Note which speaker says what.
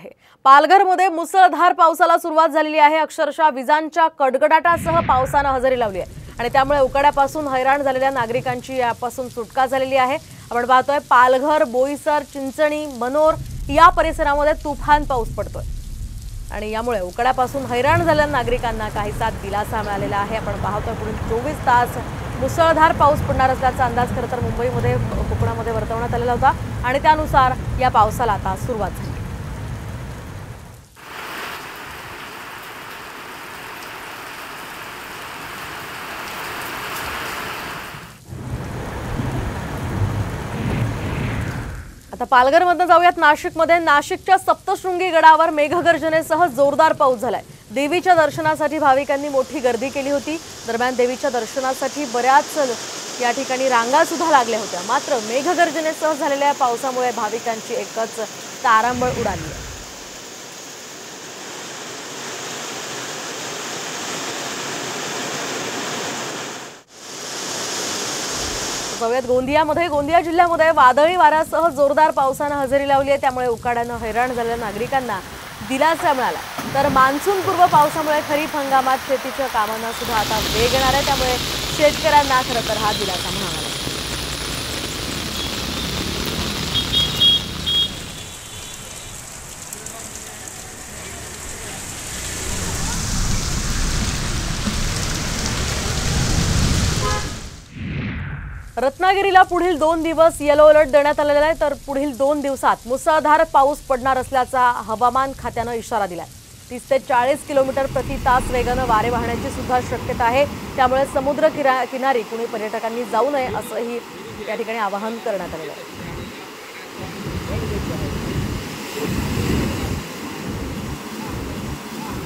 Speaker 1: आहे। पालघरमध्ये मुसळधार पावसाला सुरुवात झालेली आहे। अक्षरशः विजांच्या कडकडाटासह पावसाने हजेरी लावली आहे आणि त्यामुळे उकाड्यापासून हैराण झालेल्या नागरिकांची यापासून सुटका झालेली आहे। आपण पाहतोय पालघर, बोईसर, चिंचणी, मनोर या परिसरामध्ये तुफान पाऊस पडतोय आणि यामुळे उकाड्यापासून हैराण झालेल्या नागरिकांना काहीसा दिलासा मिळालेला आहे। आपण पाहतोय पुढील 24 तास मुसळधार पाऊस पडणार असल्याचा अंदाज खरं तर मुंबईमध्ये कोकणामध्ये वर्तवण्यात आलेला होता आणि त्यानुसार या पावसाला आता सुरुवात झाली। आता पालघरमधून जाऊयात नाशिकमध्ये। नाशिकच्या सप्तशृंगी गडावर मेघगर्जनेसह जोरदार पाऊस झालाय। देवीच्या दर्शनासाठी भाविकांनी मोठी गर्दी केली होती। दरम्यान देवीच्या दर्शनासाठी बऱ्याच या ठिकाणी रांगा सुद्धा लागल्या होत्या। मात्र मेघगर्जनेसह झालेल्या पावसामुळे भाविकांची एकच तारांबळ उडाली आहे। गोंदिया जिल्ह्यामध्ये वादळी वाऱ्यासह जोरदार पावसाने हजेरी लावली आहे। त्यामुळे उकाड्याने हैराण झालेल्या नागरिकांना दिलासा मिळाला। तर मान्सूनपूर्व पावसामुळे खरीप हंगामात शेतीच्या कामांना सुद्धा आता वेग येणार आहे। त्यामुळे शेतकऱ्यांना खरं तर हा दिलासा मिळाला। रत्नागिरीला पुढील 2 दिवस येलो अलर्ट देण्यात आलेला आहे। तर पुढील 2 दिवसात मुसळधार पाऊस पडणार असल्याचा हवामान खात्याने इशारा दिलाय। 30 ते 40 किलोमीटर प्रति तास वेगाने वारे वाहण्याची सुद्धा शक्यता आहे। त्यामुळे समुद्र किनारी कुणी पर्यटकांनी जाऊ नये असंही या ठिकाणी आवाहन करण्यात आलेलं आहे।